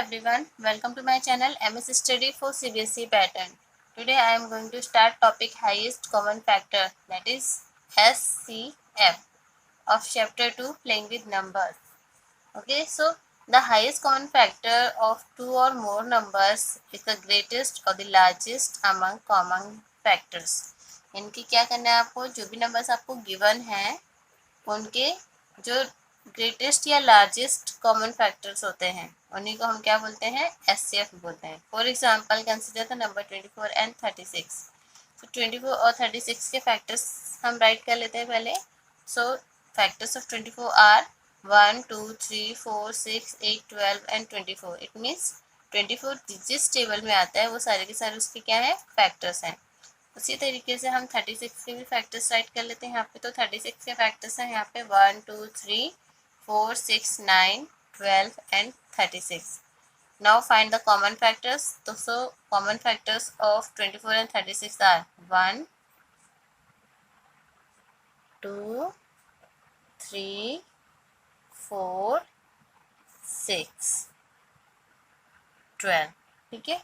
everyone, welcome to my channel MS Study for CBSE pattern. Today I am going to start topic highest common factor, that is SCF of chapter 2 playing with numbers. Okay, so the highest common factor of two or more numbers is the greatest or the largest among common factors. इनकी क्या करना है, आपको जो भी numbers आपको given है उनके जो ग्रेटेस्ट या लार्जेस्ट कॉमन फैक्टर्स होते हैं उन्हीं को हम क्या बोलते हैं, एचसीएफ बोलते हैं. For example consider the number 24 and 36. तो 24 और 36 के फैक्टर्स हम राइट कर लेते हैं पहले. So factors of 24 are 1 2 3 4 6 8 12 and 24. It means 24 जिस टेबल में आता है वो सारे के सारे उसके क्या है, फैक्टर्स हैं. उसी तरीके से हम 36 के भी फैक्टर्स राइट कर लेते हैं यहाँ पे. तो 36 के फैक्टर्स हैं यहाँ पे 1 2 3 4 6 9 12 and 36. Now find the common factors. तो so common factors of 24 and 36 are 1 2 3 4 6 12. ठीक है,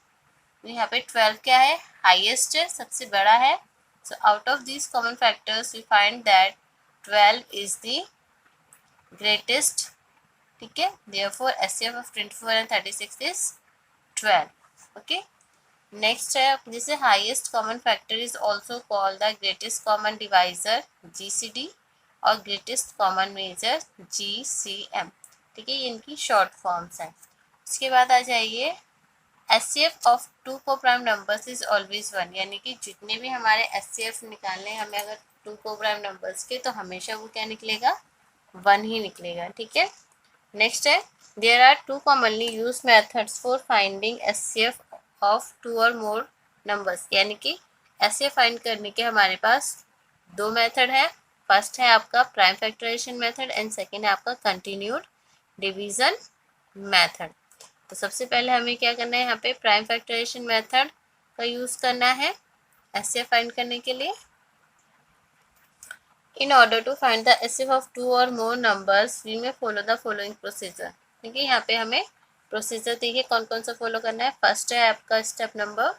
यहाँ पे 12 क्या है, हाईएस्ट है, सबसे बड़ा है. So out of this common factors we find that 12 is the greatest. ठीक है, therefore HCF of 24 and 36 is 12. Okay, next है जैसे highest common factor is also called the greatest common divisor GCD और greatest common measure GCM. ठीक है, ये इनकी short forms हैं. उसके बाद आ जाइए एचसीएफ ऑफ टू को प्राइम नंबर्स इज ऑलवेज 1. यानी कि जितने भी हमारे एचसीएफ निकालने हमें अगर टू को प्राइम नंबर्स के, तो हमेशा वो क्या निकलेगा, 1 ही निकलेगा. ठीक है, नेक्स्ट है there are two commonly use methods for finding HCF of two or more numbers. यानी कि एचसीएफ फाइंड करने के हमारे पास दो मेथड है. फर्स्ट है आपका prime factorisation method and second है आपका कंटिन्यूड डिवीजन मेथड. तो सबसे पहले हमें क्या करना है, यहाँ पे प्राइम फैक्टराइजेशन मेथड का यूज करना है एचसीएफ फाइंड करने के लिए. In order to find the HCF of two or more numbers we may follow the following procedure. ठीक है, यहाँ पे हमें प्रोसीजर देखिए कौन कौन सा फॉलो करना है. फर्स्ट है आपका step number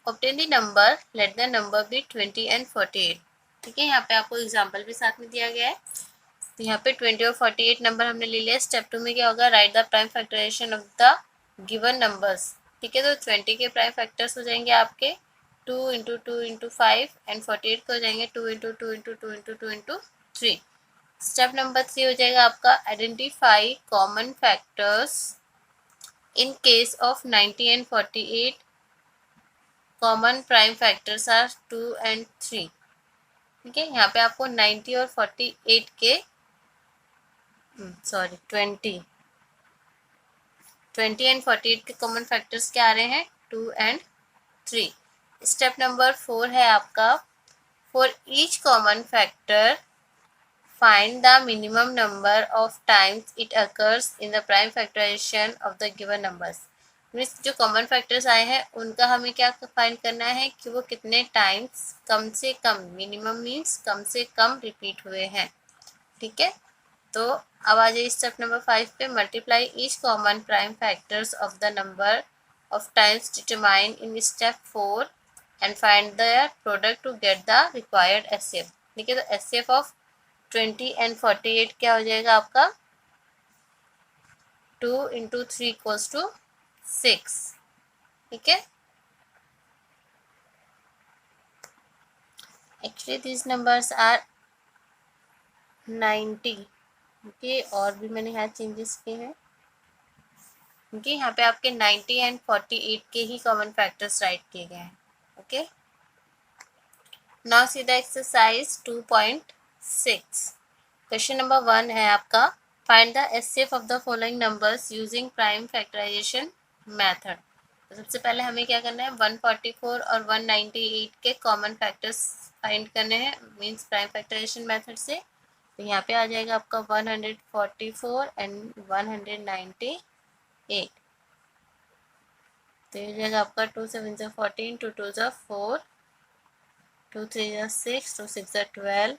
obtain the number, let the number be 20 and 48. ठीक है, यहाँ पे आपको एग्जाम्पल भी साथ में दिया गया है. तो यहाँ पे 20 और 48 नंबर हमने ले लिया. स्टेप 2 में क्या होगा, write the prime factorisation of the given numbers. ठीक है, तो 20 के प्राइम फैक्टर्स हो जाएंगे आपके 2 इंटू 2 इंटू 5 एंड 48 के हो जाएंगे 2 into 2 into 2 into 2 into 3. Step number 3 हो जाएगा आपका identify common factors in case of 90 and 48. Common prime factors are 2 and 3. ठीक है, यहाँ पे आपको 90 और 48 के 20 एंड 48 के कॉमन फैक्टर्स क्या आ रहे हैं, 2 एंड 3. स्टेप नंबर 4 है आपका for each common factor find the minimum number of times it occurs in the prime factorisation of the given numbers. Means जो कॉमन फैक्टर्स आए हैं उनका हमें क्या फाइंड करना है कि वो कितने टाइम्स कम से कम, मिनिमम मीन्स कम से कम रिपीट हुए हैं. ठीक है, तो अब आ जाइए स्टेप नंबर 5 पे. Multiply each common prime factors of the number of times determine in step 4 and find the product to get the required HCF. ठीक है, तो एचसीएफ ऑफ 20 एंड 48 क्या हो जाएगा आपका, 2 इंटू 3 इक्वल्स टू 6. ठीक है, actually this numbers are 90. Okay, और भी मैंने यहाँ चेंजेस किए हैं क्योंकि यहाँ पे आपके 90 एंड 48 के ही कॉमन फैक्टर्स राइट किए गए हैं. Okay, now see the exercise 2.6. Question number 1 है आपका find the HCF of the following numbers using prime factorisation method. तो सबसे पहले हमें क्या करना है, 144 और 198 के कॉमन फैक्टर्स फाइंड करने हैं मीन्स प्राइम फैक्टराइजेशन मेथड से. तो यहाँ पे आ जाएगा आपका 144 एंड 198. तो ये हो जाएगा आपका 2 7 से 14, 2 2 से 4, 2 3 से 6, 2 6 से 12,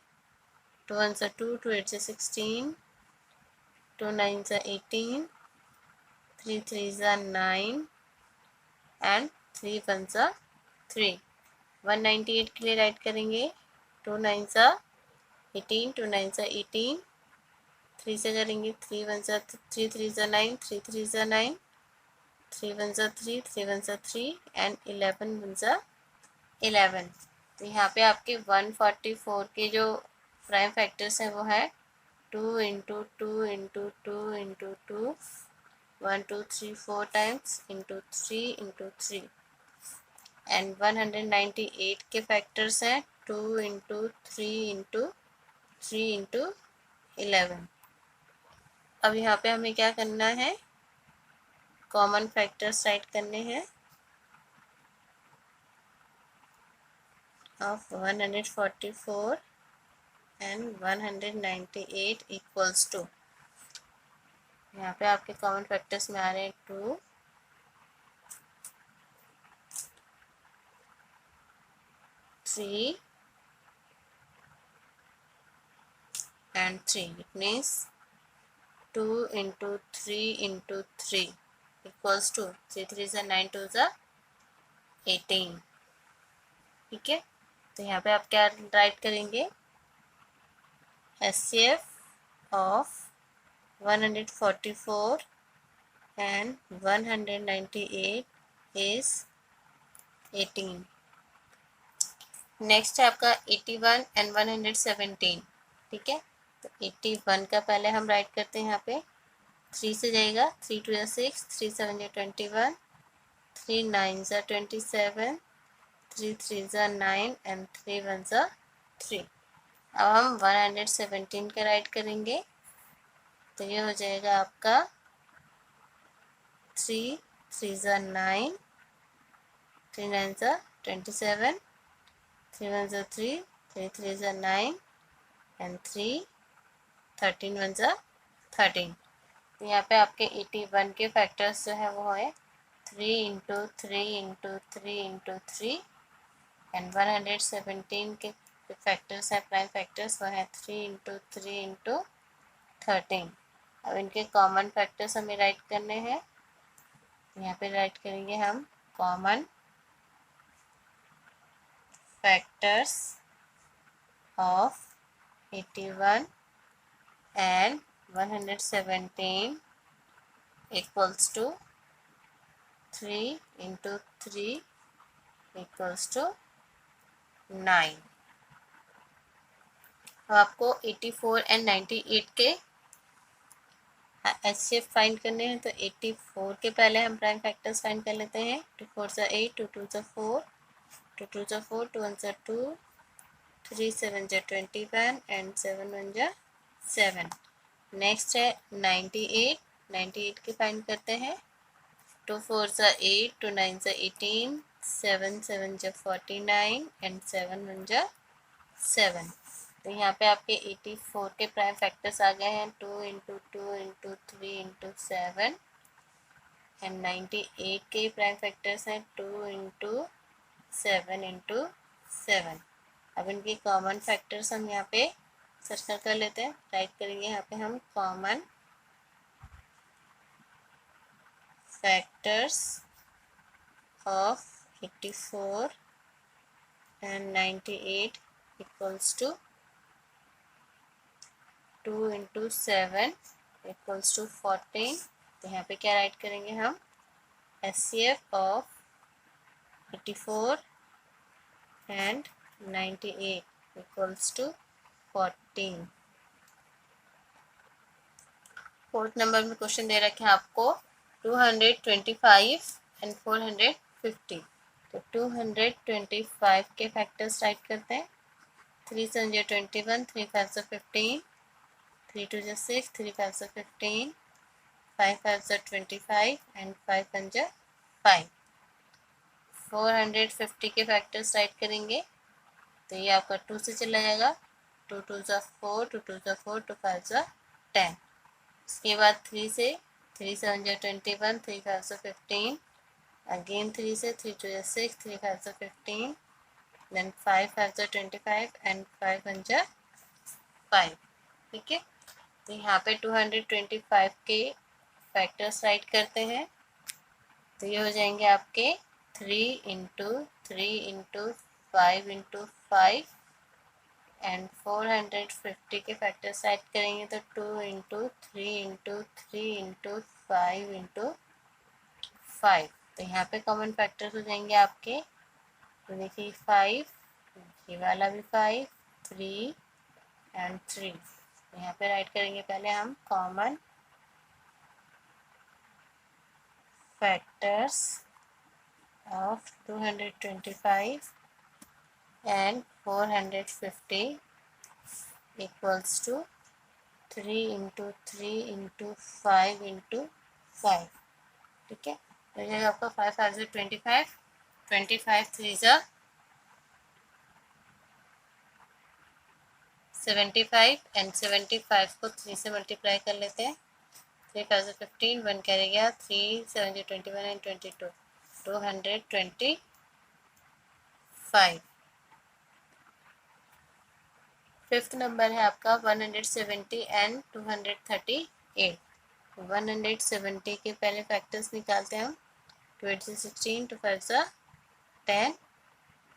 2 1 से 2, 2 8 से 16, 2 9 से 18, 3 3 ज़ा 9 एंड 3 1 ज़ा 3। 198 के लिए राइट करेंगे 2 9 ज़ा 18, 2 9 ज़ा 18, 3 से करेंगे 3 1 ज़ा 3 3 ज़ा 9, 3 3 ज़ा 9, 3 1 ज़ा 3, 3 1 ज़ा 3 एंड 11 1 ज़ा 11। तो यहाँ पे आपके 144 के जो प्राइम फैक्टर्स हैं वो है 2 into 2 into 2 into 2, 1 2 3 4 times into 3 into 3 and 198 के फैक्टर्स हैं 2 इंटू 3 इंटू 3 इंटू 11। अब यहाँ पे हमें क्या करना है, कॉमन फैक्टर्स राइट करने हैं ऑफ 144 एंड 198 इक्वल्स टू, यहाँ पे आपके कॉमन फैक्टर्स में आ रहे हैं 2 3 and 3. It means 2 into 3 into 3 equals to 3 3 is 9, 2 is 18। ठीक है, तो यहाँ पे आप क्या राइट करेंगे, HCF of 144 and 198 is 18। Next है आपका 81 एंड 117। ठीक है, तो 81 का पहले हम राइट करते हैं, यहाँ पे 3 से जाएगा 3 2 6, 3 7 21, 3 9 27, 3 3 9 एंड 3 1 3। अब हम 117 का राइट करेंगे, तो ये हो जाएगा आपका 3 3 9, 3 9 27, 3 1 3, 3 3 9 एंड 3 13 1 13। तो यहाँ पे आपके 81 के फैक्टर्स जो है वो है 3 इंटू 3 इंटू 3 इंटू 3 एंड 117 के फैक्टर्स हैं, प्राइम फैक्टर्स, वो है 3 इंटू 3 इंटू 13। अब इनके कॉमन फैक्टर्स हमें राइट करने हैं, यहाँ पे राइट करेंगे हम common factors of 81 and 117 equals to 3 into 3 equals to 9। अब आपको 84 एंड 98 के HCF फाइंड करने हैं, तो 84 के पहले हम प्राइम फैक्टर्स फाइंड कर लेते हैं। 2 4 ज़ा 8, 2 2 ज़ा 4, 2 2 ज़ा 4, 2 1 ज़ा 2, 3 7 ज़ा 21 एंड 7 1 ज़ा 7। नेक्स्ट है 98, 98 के फाइंड करते हैं। 2 4 ज़ा 8, 2 9 ज़ा 18, 7 7 ज़ा 49 एंड 7 1 ज़ा 7। तो यहाँ पे आपके 84 के प्राइम फैक्टर्स आ गए हैं 2 इंटू 2 इंटू 3 इंटू 7 एंड 98 के प्राइम फैक्टर्स हैं 2 इंटू 7 इंटू 7। अब इनके कॉमन फैक्टर्स हम यहाँ पे सर्कल कर लेते हैं, राइट करेंगे यहाँ पे हम common factors of 84 and 98 equals to 2 into 7 equals to 14। तो यहाँ पे क्या राइट करेंगे हम, HCF of 84 and 98 equals to 14। Fourth number में क्वेश्चन दे रखे हैं आपको 225 एंड 450। तो 225 के फैक्टर्स राइट करते हैं। 3 7 21, 3 5 15, 3 2 6, 3 5 15, 5 5 25 एंड 5 1 5। 450 के फैक्टर्स राइट करेंगे, तो ये आपका 2 से चला जाएगा, 2 2 4, 2 2 4, 2 5 10। इसके बाद 3 से, 3 7 21, 3 5 15, अगेन 3 से, 3 2 6, 3 5 15, देन 5 5 25 एंड 5 1 5। ठीक है, तो यहाँ पे 225 के फैक्टर्स राइट करते हैं। तो ये हो जाएंगे आपके 3 × 3 × 5 × 5 एंड 450 के फैक्टर्स राइट करेंगे तो 2 × 3 × 3 × 5 × 5। तो यहाँ पे कॉमन फैक्टर्स हो जाएंगे आपके, तो देखिए 5, ये वाला भी 5, 3 एंड 3। यहाँ पे राइट करेंगे पहले हम common factors of 225 and 450 equals to 3 × 3 × 5 × 5। ठीक है, तो ये आपका 5 5 से 25, 25 3 जा 75 एंड 75 को 3 से मल्टीप्लाई कर लेते हैं। 3 5 से 15, 1 कैरी गया, 3 7 से 21 एंड 22, 225। फिफ्थ नंबर है आपका 170 एंड 238। 170 के पहले फैक्टर्स निकालते हैं हम। 2 8 से 16, 2 5 से 10,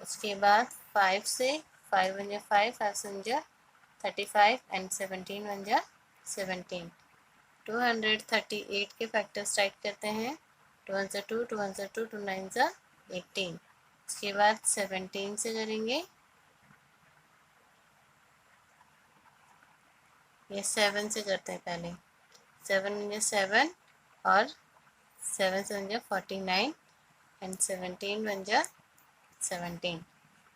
उसके बाद 5 से 5 1 जा 5, 5 7 जा 35 एंड 17 1 जा 17। 238 के फैक्टर्स राइट करते हैं। 2 1 से 2, 2 1 से 2, 2 9 से 18। उसके बाद 17 से करेंगे, ये 7 से करते हैं पहले। 7 1 जा 7 और 7 7 जा 49 एंड 17 1 जा 17।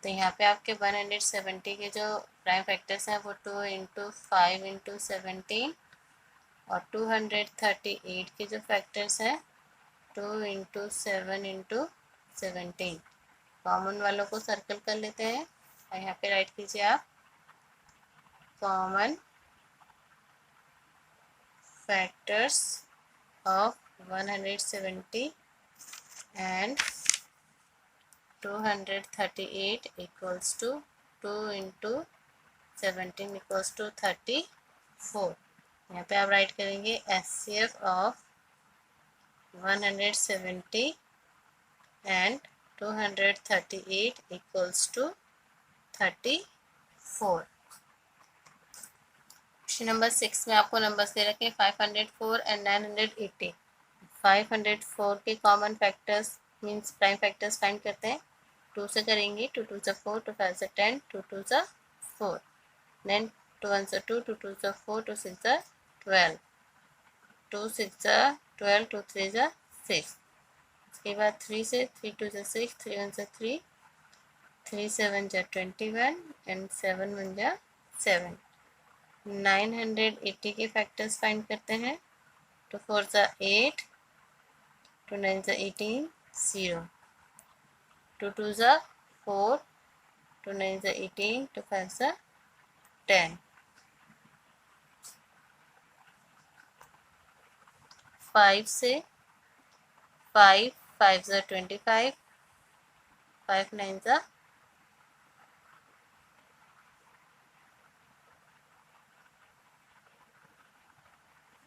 तो यहाँ पे आपके 170 के जो प्राइम फैक्टर्स हैं वो 2 × 5 × 17 और 238 के जो फैक्टर्स हैं 2 × 7 × 17। कॉमन वालों को सर्कल कर लेते हैं और यहाँ पे राइट कीजिए आप common factors of 170 and 238 equals to 2 × 17 equals to 34। यहाँ पे आप राइट करेंगे HCF of 170 and 238 equals to 34। Question number 6 में आपको नंबर्स दे रखे 504 एंड 980। 504 के common factors means prime factors find करते हैं। 2 से करेंगे, 2 2 से 4, 2 5 से 10, 2 2 से 4, देन 2 1 से 2, 2 2 से 4, 2 6 से 12, 2 6 से 12, 2 3 से 6। उसके बाद 3 से, 3 2 से 6, 3 1 से 3, 3 7 जा 21 एंड 7 1 जा 7। 980 के फैक्टर्स फाइंड करते हैं। 2 4 से 8, 2 9 से 18, 0, 2 2 से 4, 2 9 से 18, 2 5 से 10, 5 से 5, 5 से 25, 5 9 से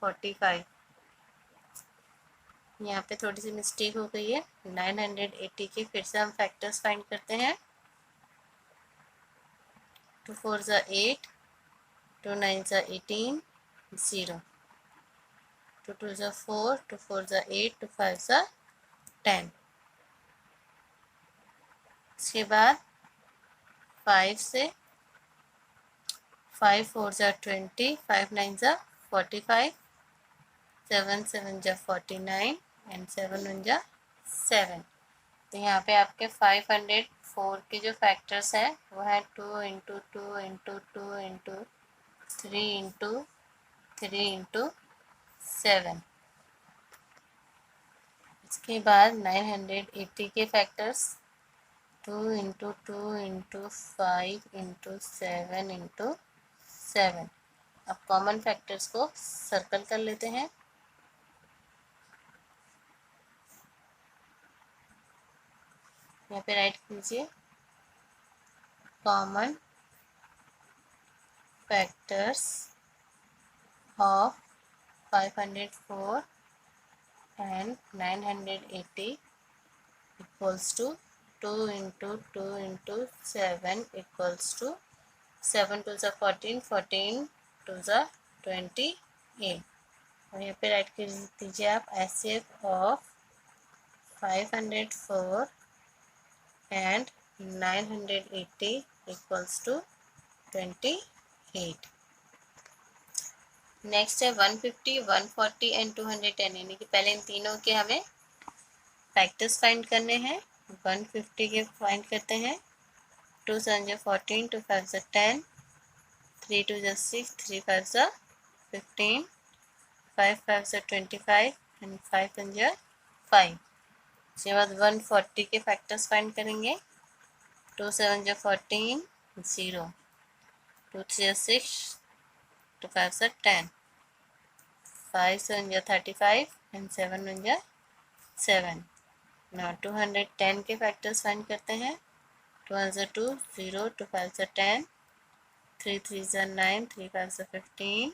45। यहाँ पे थोड़ी सी मिस्टेक हो गई है। 980 के फिर से हम फैक्टर्स फाइंड करते हैं। 2 4 से 8, 2 9 से 18, 0, 2 2 से 4, 2 4 से 8, 2 5 से 10। उसके बाद 5 से 5 4 से 20, 5 9 से 45, 7 7 जा 49 एंड 7 1 जा 7। तो यहाँ पे आपके 504 के जो फैक्टर्स हैं वो है 2 × 2 × 2 × 3 × 3 × 7। इसके बाद 980 के फैक्टर्स 2 × 2 × 5 × 7 × 7। अब कॉमन फैक्टर्स को सर्कल कर लेते हैं। यहाँ पे राइट कीजिए common factors of 504 and 980 equals to 2 into 2 into 7 equals to 7 to the 14, 14 to the 28। और यहाँ पे राइट कर दीजिए आप HCF of 504 and 980 equals to 28। Next है 150, 140 एंड 210, यानी कि पहले इन तीनों के हमें फैक्टर्स फाइंड करने हैं। 150 के फाइंड करते हैं। 2 7 जा 14, 2 5 जा 10, 3 2 जा 6, 3 5 जा 15, 5 5 जा 25 एंड 5 1 जा 5। उसके बाद 140 के फैक्टर्स फाइंड करेंगे। 2 7 जा 14, 0, 2 3 जा 6, 2 5 जा 10, 5 7 जा 35 एंड 7 1 जा 7। now 210 के फैक्टर्स फाइंड करते हैं। 2 1 जा 2, 0, 2 5 जा 10, 3 3 जा 9, 3 5 जा 15।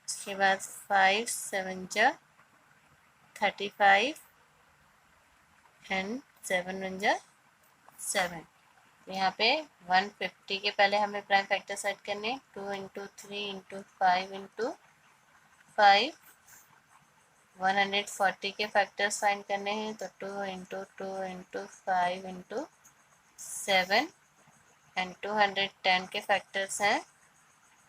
उसके बाद 5 7 जा 35 एंड 7 1 जा 7। यहाँ पे 150 के पहले हमें प्राइम फैक्टर सेट करने। 2 इंटू 3 इंटू 5 इंटू 5। 140 के फैक्टर्स फाइंड करने हैं, तो 2 इंटू 2 इंटू 5 इंटू 7 एंड 210 के फैक्टर्स हैं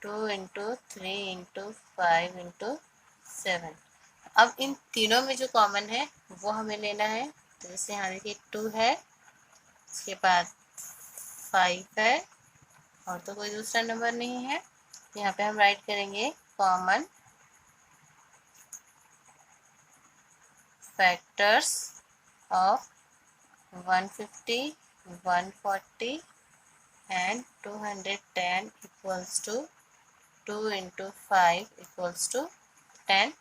2 इंटू 3 इंटू 5 इंटू 7। अब इन तीनों में जो कॉमन है वो हमें लेना है। तो जैसे यहाँ देखिए 2 है, उसके बाद 5 है और तो कोई दूसरा नंबर नहीं है। यहाँ पे हम राइट करेंगे common factors of 150, 140 and 210 equals to 2 into 5 equals to 10।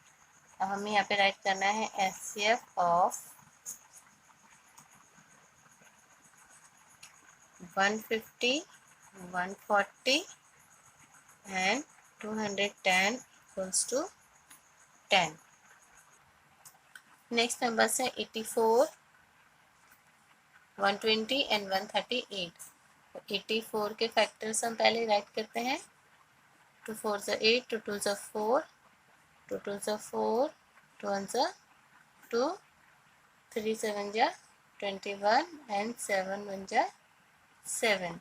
अब हमें यहाँ पे राइट करना है HCF of 150, 140 and 210 equals to 10। Next number है 84, 120 एंड 138। 84 के फैक्टर्स हम पहले राइट करते हैं। 2 4 जा 8, 2 2 जा 4, 2 2 जा 4, 2 1 जा 2, 3 7 जा 21 एंड 7 1 जा 7।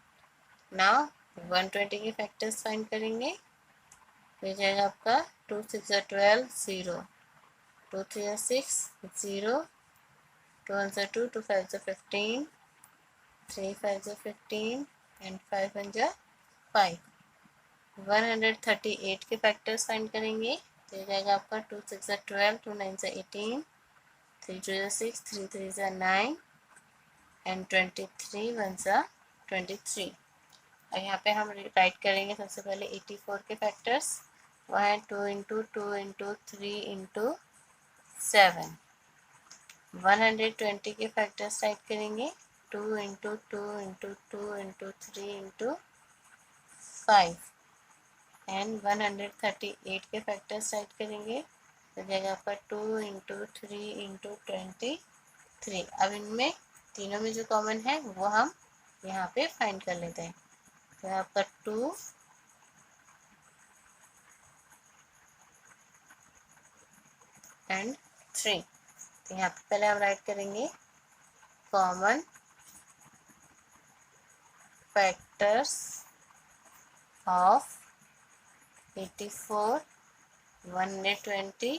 नाउ 120 के फैक्टर्स फाइंड करेंगे। तो जाएगा आपका 2 6 जा 12, 0, 2 3 जा 6, 0, 2 1 जा 2, 2 5 जा 15, 3 5 जा 15 एंड 5 1 जा 5। 138 के फैक्टर्स फाइंड करेंगे। तो जाएगा आपका 2 6 जा 12, 2 9 जा 18, 3 2 जा 6, 3 3 जा 9 एंड 23 1 जा 23। और यहाँ पे हम राइट करेंगे सबसे पहले 84 के फैक्टर्स। वह है 2 इंटू 2 इंटू 3 इंटू 7। 120 के फैक्टर्स राइट करेंगे। 2 into 2 into 2 into 3 into 5 and 138 के फैक्टर्स राइट करेंगे। तो जाएगा आपका 2 इंटू 3 इंटू 23। अब इनमें तीनों में जो कॉमन है वो हम यहाँ पे फाइंड कर लेते हैं। तो आपका 2 एंड 3। तो यहाँ पे पहले हम राइट करेंगे common factors of 84, 120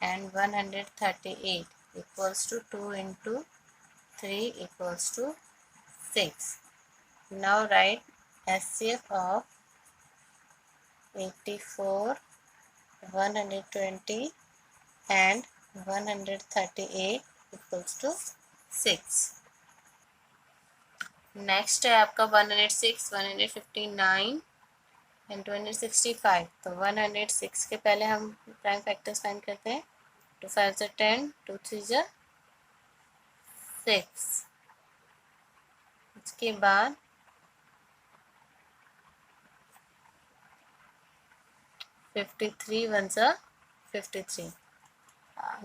and 138 equals to 2 into 3 equals to 6। Now write HCF of 84, 120 and 138 equals to 6। Next है आपका 106, 159 एंड 265। तो 106 के पहले हम प्राइम फैक्टर्स फाइंड करते हैं। 2 5 जा 10, 2 3 जा 6। उसके बाद 53 1 जा 53.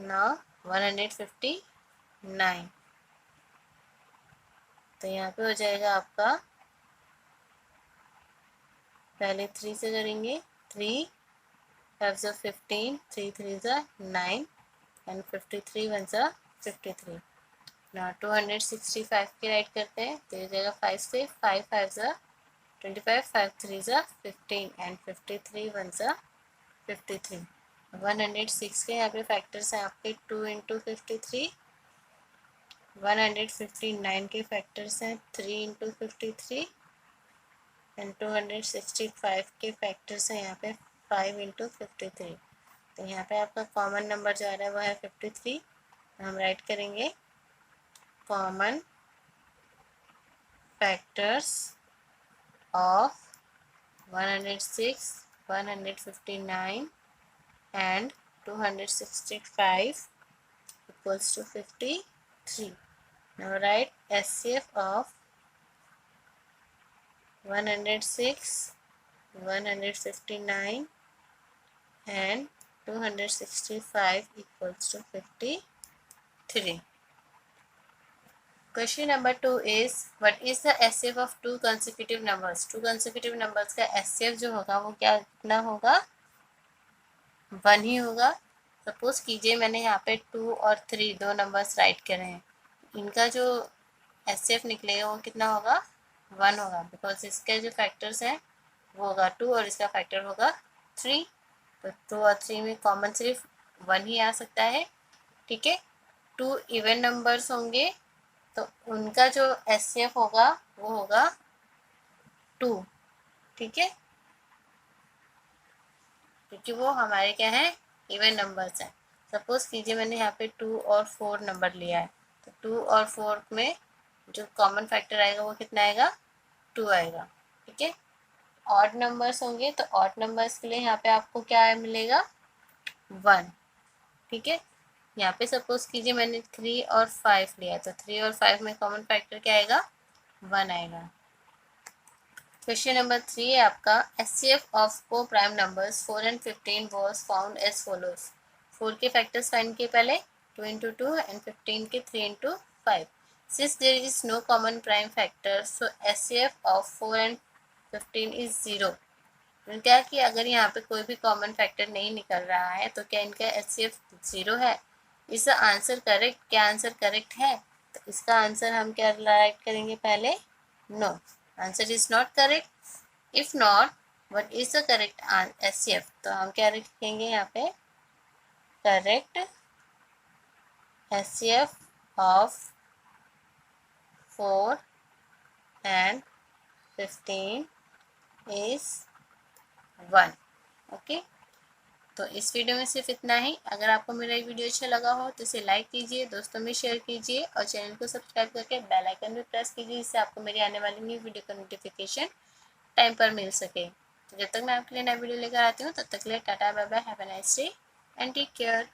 Now 159. तो यहाँ पे हो जाएगा आपका, पहले 3 से करेंगे, 3 5 ज़ा 15, 3 3 ज़ा 9 एंड 53 1 ज़ा 53. ना 265 की राइट करते हैं, तो ये जाएगा 5 से, 5 5 ज़ा 25, 5 3 ज़ा 15 एंड 53 1 ज़ा 53. 106 के यहाँ पे फैक्टर्स हैं आपके 2 इंटू 53. 159 के फैक्टर्स हैं 3 इंटू 53 एंड 265 के फैक्टर्स हैं यहाँ पे 5 इंटू 53. तो यहाँ पे आपका कॉमन नंबर जो आ रहा है वो है 53. हम राइट करेंगे common factors of 106, 159 and 265 equals to 53. Now write HCF of 106, 159 and 265 equals to 53. Question number 2 is, what is the HCF of two consecutive numbers? Two consecutive numbers का HCF जो होगा वो क्या कितना होगा? 1 ही होगा. सपोज कीजिए मैंने यहाँ पे 2 और 3 दो नंबर्स राइट करे हैं, इनका जो HCF निकलेगा वो कितना होगा? 1 होगा, बिकॉज इसके जो फैक्टर्स हैं वो होगा 2 और इसका फैक्टर होगा 3. तो 2 और 3 में कॉमन सिर्फ 1 ही आ सकता है. ठीक है. 2 इवन नंबर्स होंगे तो उनका जो HCF होगा वो होगा 2. ठीक है, क्योंकि वो हमारे क्या है, इवन नंबर्स हैं. सपोज कीजिए मैंने यहाँ पे 2 और 4 नंबर लिया है, तो 2 और 4 में जो कॉमन फैक्टर आएगा वो कितना आएगा? 2 आएगा. ठीक है. ऑड नंबर्स होंगे तो ऑड नंबर्स के लिए यहाँ पे आपको क्या मिलेगा? 1. ठीक है. यहाँ पे सपोज कीजिए मैंने 3 और 5 लिया, तो 3 और 5 में कॉमन फैक्टर क्या आएगा? 1 आएगा. क्वेश्चन नंबर 3 है आपका, HCF ऑफ को prime numbers 4 and 15 was found as follows. 4 के फैक्टर्स फाइंड किए पहले, 2 into 2 and 15 के 3 into 5. Since there is no common prime factor, so HCF of 4 and 15 is 0. क्या कि अगर यहाँ पे कोई भी कॉमन फैक्टर नहीं निकल रहा है तो क्या इनका HCF 0 है? इस आंसर करेक्ट, क्या आंसर करेक्ट है? तो इसका आंसर हम क्या राइट करेंगे पहले? No, answer is not correct. If not, what is the correct HCF? तो हम क्या लिखेंगे यहाँ पे? Correct HCF of 4 and 15 is 1. Okay. तो इस वीडियो में सिर्फ इतना ही. अगर आपको मेरा ये वीडियो अच्छा लगा हो तो इसे लाइक कीजिए, दोस्तों में शेयर कीजिए और चैनल को सब्सक्राइब करके बेल आइकन भी प्रेस कीजिए, जिससे आपको मेरी आने वाली न्यू वीडियो का नोटिफिकेशन टाइम पर मिल सके. तो जब तक मैं आपके लिए नया वीडियो लेकर आती हूँ तब तक के लिए टाटा, bye bye, have a nice day and take care.